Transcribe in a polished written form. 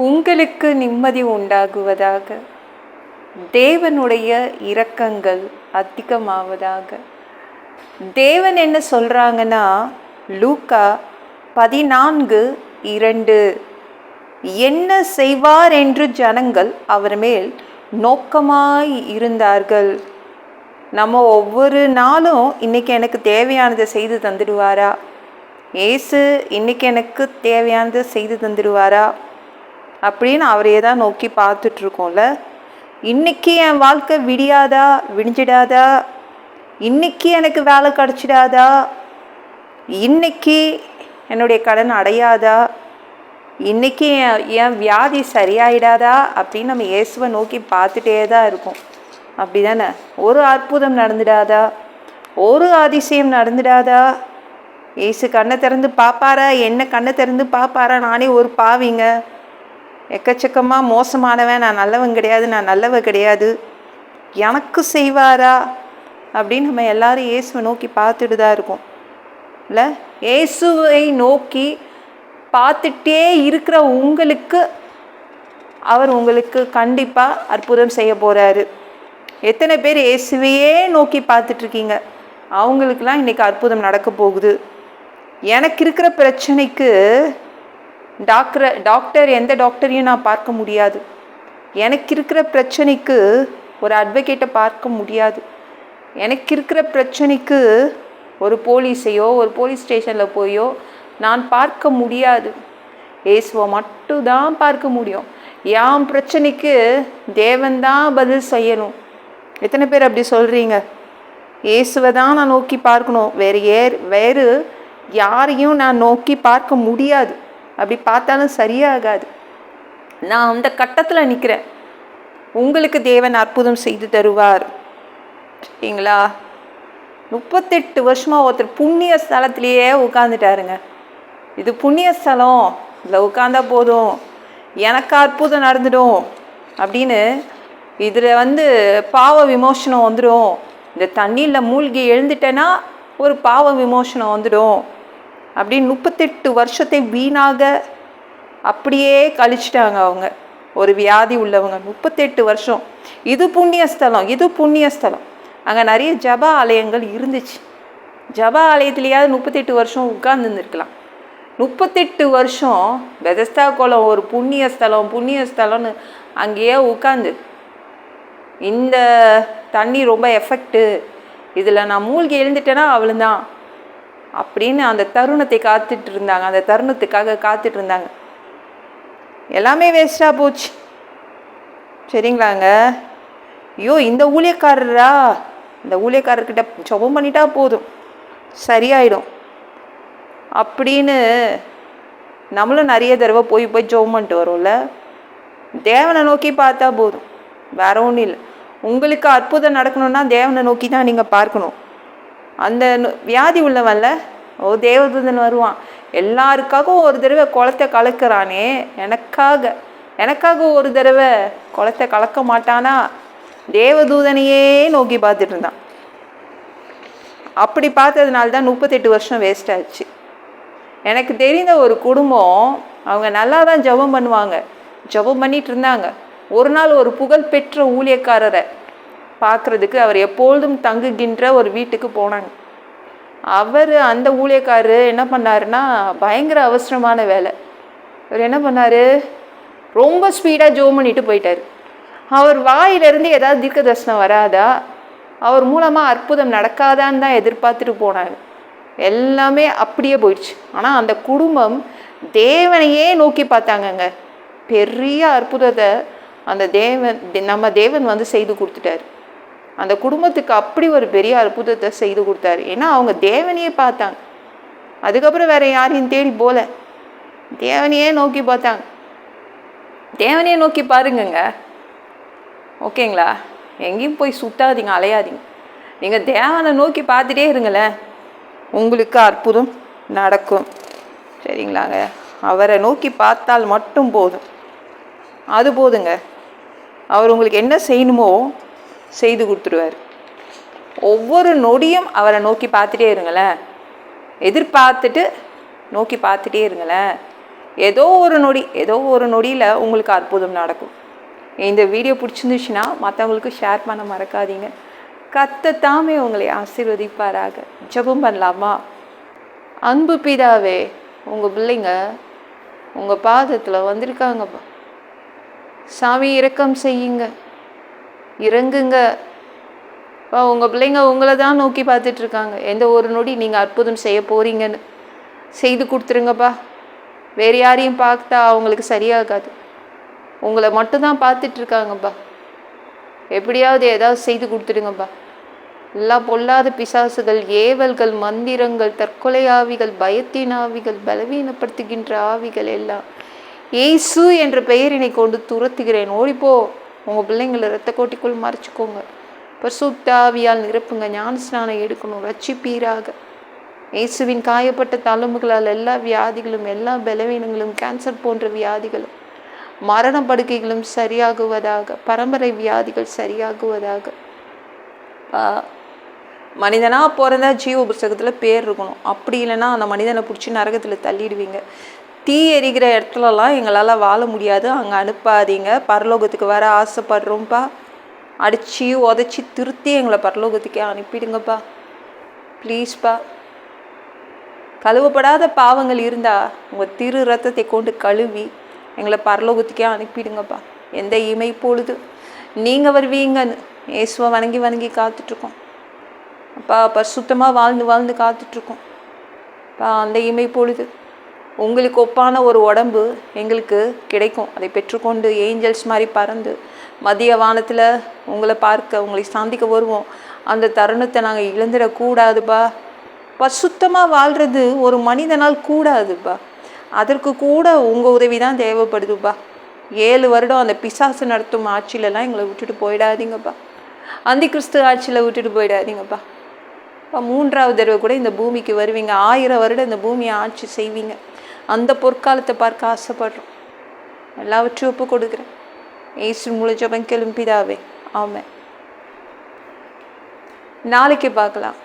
உங்களுக்கு நிம்மதி உண்டாகுவதாக. தேவனுடைய இரக்கங்கள் அதிகமாவதாக. தேவன் என்ன சொல்கிறாங்கன்னா, லூக்கா 14:2, என்ன செய்வார் என்று ஜனங்கள் அவர் மேல் நோக்கமாய் இருந்தார்கள். நம்ம ஒவ்வொரு நாளும் இன்றைக்கி எனக்கு தேவையானதை செய்து தந்துடுவாரா, ஏசு இன்றைக்கி எனக்கு தேவையானதை செய்து தந்துடுவாரா அப்படின்னு அவரையே தான் நோக்கி பார்த்துட்ருக்கோம்ல. இன்றைக்கி என் வாழ்க்கை விடியாதா, விடிஞ்சிடாதா, இன்றைக்கி எனக்கு வேலை கிடச்சிடாதா, இன்றைக்கி என்னுடைய கடன் அடையாதா, இன்றைக்கி என் வியாதி சரியாயிடாதா அப்படின்னு நம்ம இயேசுவை நோக்கி பார்த்துட்டே தான் இருக்கோம். அப்படி தானே? ஒரு அற்புதம் நடந்துடாதா, ஒரு அதிசயம் நடந்துடாதா, ஏசு கண்ணை திறந்து பார்ப்பாரா, என்ன கண்ணை திறந்து பார்ப்பாரா, நானே ஒரு பாவிங்க, எக்கச்சக்கமாக மோசமானவன், நான் நல்லவன் கிடையாது, நான் நல்லவ கிடையாது, எனக்கு செய்வாரா அப்படின்னு நம்ம எல்லாரும் இயேசுவை நோக்கி பார்த்துட்டு தான் இருக்கோம் இல்லை? இயேசுவை நோக்கி பார்த்துட்டே இருக்கிற உங்களுக்கு அவர் உங்களுக்கு கண்டிப்பாக அற்புதம் செய்ய போகிறாரு. எத்தனை பேர் இயேசுவையே நோக்கி பார்த்துட்ருக்கீங்க? அவங்களுக்கெல்லாம் இன்றைக்கி அற்புதம் நடக்க போகுது. எனக்கு இருக்கிற பிரச்சனைக்கு டாக்டர் எந்த டாக்டரையும் நான் பார்க்க முடியாது. எனக்கு இருக்கிற பிரச்சனைக்கு ஒரு அட்வொகேட்டை பார்க்க முடியாது. எனக்கு இருக்கிற பிரச்சனைக்கு ஒரு போலீஸையோ ஒரு போலீஸ் ஸ்டேஷனில் போயோ நான் பார்க்க முடியாது. இயேசுவை மட்டும்தான் பார்க்க முடியும். என் பிரச்சனைக்கு தேவன்தான் பதில் செய்யணும். எத்தனை பேர் அப்படி சொல்கிறீங்க? இயேசுவை தான் நான் நோக்கி பார்க்கணும், வேறு யாரையும் நான் நோக்கி பார்க்க முடியாது. அப்படி பார்த்தாலும் சரியாகாது. நான் அந்த கட்டத்தில் நிற்கிறேன். உங்களுக்கு தேவன் அற்புதம் செய்து தருவார். சரிங்களா? 38 வருஷமாக ஒருத்தர் புண்ணிய ஸ்தலத்திலேயே உட்காந்துட்டாருங்க. இது புண்ணிய ஸ்தலம், இதில் உட்காந்தா போதும் எனக்கு அற்புதம் நடந்துடும் அப்படின்னு, இதில் பாவ விமோசனம் வந்துடும், இந்த தண்ணியில் மூழ்கி எழுந்துட்டேன்னா ஒரு பாவ விமோசனம் வந்துடும் அப்படின்னு 38 வருஷத்தை வீணாக அப்படியே கழிச்சிட்டாங்க அவங்க. ஒரு வியாதி உள்ளவங்க 38 வருஷம். இது புண்ணியஸ்தலம், இது புண்ணியஸ்தலம். அங்கே நிறைய ஜப ஆலயங்கள் இருந்துச்சு. ஜப ஆலயத்துலேயாவது 38 வருஷம் உட்கார்ந்துருந்துருக்கலாம். 38 வருஷம் பெதஸ்தா குளம் ஒரு புண்ணியஸ்தலம்னு அங்கேயே உட்காந்து, இந்த தண்ணி ரொம்ப எஃபெக்ட்டு, இதில் நான் மூழ்கி எழுந்துட்டேன்னா அவ்வளோதான் அப்படின்னு அந்த தருணத்தை காத்துட்டு இருந்தாங்க. அந்த தருணத்துக்காக காத்துட்டு இருந்தாங்க. எல்லாமே வேஸ்ட்டாக போச்சு. சரிங்களாங்க? ஐயோ, இந்த ஊழியக்காரரா, இந்த ஊழியக்காரர்கிட்ட ஜெபம் பண்ணிட்டா போதும் சரியாயிடும் அப்படின்னு நம்மளும் நிறைய தடவை போய் ஜெபம் பண்ணிட்டு வரோம்ல. தேவனை நோக்கி பார்த்தா போதும், வேற ஒன்றும் இல்லை. உங்களுக்கு அற்புதம் நடக்கணும்னா தேவனை நோக்கி தான் நீங்கள் பார்க்கணும். அந்த வியாதி உள்ளவன்ல தேவதூதன் வருவான், எல்லாருக்காகவும் ஒரு தடவை குளத்தை கலக்கிறானே, எனக்காக ஒரு தடவை குளத்தை கலக்க மாட்டானா? தேவதூதனையே நோக்கி பார்த்துட்டு இருந்தான். அப்படி பார்த்ததுனால தான் 38 வருஷம் வேஸ்ட் ஆச்சு. எனக்கு தெரிந்த ஒரு குடும்பம், அவங்க நல்லா தான் ஜெபம் பண்ணுவாங்க, ஜெபம் பண்ணிட்டு இருந்தாங்க. ஒரு நாள் ஒரு புகழ்பெற்ற ஊழியக்காரரை பார்க்குறதுக்கு அவர் எப்பொழுதும் தங்குகின்ற ஒரு வீட்டுக்கு போனாங்க. அந்த ஊழியக்காரர் என்ன பண்ணாருன்னா, பயங்கர அவசரமான வேலை. அவர் என்ன பண்ணார், ரொம்ப ஸ்பீடாக ஜெபம் பண்ணிட்டு போயிட்டார். அவர் வாயிலிருந்து ஏதாவது தீர்க்க தரிசனம் வராதா, அவர் மூலமாக அற்புதம் நடக்காதான்னு தான் எதிர்பார்த்துட்டு போனாங்க. எல்லாமே அப்படியே போயிடுச்சு. ஆனால் அந்த குடும்பம் தேவனையே நோக்கி பார்த்தாங்கங்க. பெரிய அற்புதத்தை நம்ம தேவன் செய்து கொடுத்துட்டாரு. அந்த குடும்பத்துக்கு அப்படி ஒரு பெரிய அற்புதத்தை செய்து கொடுத்தாரு. ஏன்னா அவங்க தேவனையே பார்த்தாங்க. அதுக்கப்புறம் வேற யாரையும் தேடி போல, தேவனையே நோக்கி பார்த்தாங்க. தேவனையே நோக்கி பாருங்கங்க. ஓகேங்களா? எங்கேயும் போய் சுத்தாதீங்க, அலையாதீங்க. நீங்கள் தேவனை நோக்கி பார்த்துட்டே இருங்களேன், உங்களுக்கு அற்புதம் நடக்கும். சரிங்களாங்க? அவரை நோக்கி பார்த்தால் மட்டும் போதும், அது போதுங்க. அவர் உங்களுக்கு என்ன செய்யணுமோ செய்து கொடுத்துருவார். ஒவ்வொரு நொடியும் அவரை நோக்கி பார்த்துட்டே இருங்களேன், எதிர்பார்த்துட்டு நோக்கி பார்த்துட்டே இருங்களேன். ஏதோ ஒரு நொடியில் உங்களுக்கு அற்புதம் நடக்கும். இந்த வீடியோ பிடிச்சிருந்துச்சுன்னா மற்றவங்களுக்கு ஷேர் பண்ண மறக்காதீங்க. கர்த்தர் உங்களை ஆசீர்வதிப்பாராக. ஜெபம் பண்ணலாமா? அன்பு பிதாவே, உங்கள் பிள்ளைங்க உங்கள் பாதத்தில் வந்திருக்காங்கப்பா. சாமி இரக்கம் செய்யுங்க, இறங்குங்க. உங்கள் பிள்ளைங்க உங்களை தான் நோக்கி பார்த்துட்ருக்காங்க. எந்த ஒரு நொடி நீங்கள் அற்புதம் செய்ய போகிறீங்கன்னு செய்து கொடுத்துருங்கப்பா. வேறு யாரையும் பார்த்தா அவங்களுக்கு சரியாகாது. உங்களை மட்டும்தான் பார்த்துட்ருக்காங்கப்பா. எப்படியாவது ஏதாவது செய்து கொடுத்துடுங்கப்பா. எல்லா பொல்லாத பிசாசுகள், ஏவல்கள், மந்திரங்கள், தற்கொலை ஆவிகள், பயத்தின் ஆவிகள், பலவீனப்படுத்துகின்ற ஆவிகள் எல்லாம் இயேசு என்ற பெயரினை கொண்டு துரத்துகிறேன். ஓடிப்போ. உங்கள் பிள்ளைங்களை இரத்த கோட்டிக்குள் மறைச்சிக்கோங்க. பரிசுத்த ஆவியால் நிரப்புங்க. ஞானஸ்நானம் எடுக்கணும். ரட்சிப்பீராக. இயேசுவின் காயப்பட்ட தழும்புகளால் எல்லா வியாதிகளும், எல்லா பலவீனங்களும், கேன்சர் போன்ற வியாதிகளும், மரண படுக்கைகளும் சரியாகுவதாக. பரம்பரை வியாதிகள் சரியாகுவதாக. மனிதனாக பிறந்தா ஜீவ புஸ்தகத்தில் பேர் இருக்கணும். அப்படி இல்லைன்னா அந்த மனிதனை பிடிச்சி நரகத்தில் தள்ளிடுவீங்க. தீ எரிகிற இடத்துலலாம் எங்களால் வாழ முடியாது, அங்கே அனுப்பாதீங்க. பரலோகத்துக்கு வர ஆசைப்படுறோம்ப்பா. அடித்து உதச்சி திருத்தி எங்களை பரலோகத்துக்கே அனுப்பிடுங்கப்பா. ப்ளீஸ்ப்பா. கழுவப்படாத பாவங்கள் இருந்தால் உங்கள் திரு ரத்தத்தை கொண்டு கழுவி எங்களை பரலோகத்துக்கே அனுப்பிடுங்கப்பா. எந்த இமை பொழுது நீங்கள் வருவீங்கன்னு இயேசுவை வணங்கி காத்துட்ருக்கோம் அப்பா. பரிசுத்தமாக வாழ்ந்து காத்துட்ருக்கோம் அப்பா. அந்த இமை பொழுது உங்களுக்கு ஒப்பான ஒரு உடம்பு எங்களுக்கு கிடைக்கும். அதை பெற்றுக்கொண்டு ஏஞ்சல்ஸ் மாதிரி பறந்து மதிய வானத்தில் உங்களை பார்க்க, உங்களை சந்திக்க வருவோம். அந்த தருணத்தை நாங்கள் இழந்துடக்கூடாதுப்பா. பரிசுத்தமாக வாழ்கிறது ஒரு மனிதனால் கூடாதுப்பா. அதற்கு கூட உங்கள் உதவி தான் தேவைப்படுதுப்பா. 7 வருடம் அந்த பிசாசு நடத்தும் ஆட்சியிலலாம் எங்களை விட்டுட்டு போயிடாதீங்கப்பா. அந்தி கிறிஸ்து ஆட்சியில் விட்டுட்டு போயிடாதீங்கப்பா. 3ஆவது தடவை கூட இந்த பூமிக்கு வருவீங்க. 1000 வருடம் இந்த பூமியை ஆட்சி செய்வீங்க. அந்த பொற்காலத்தை பார்க்க ஆசைப்படுறோம். எல்லாவற்றையும் ஒப்பு கொடுக்குறேன். இயேசு மூலம் ஜெபம் கேளும் பிதாவே. ஆமென். நாளைக்கு பார்க்கலாம்.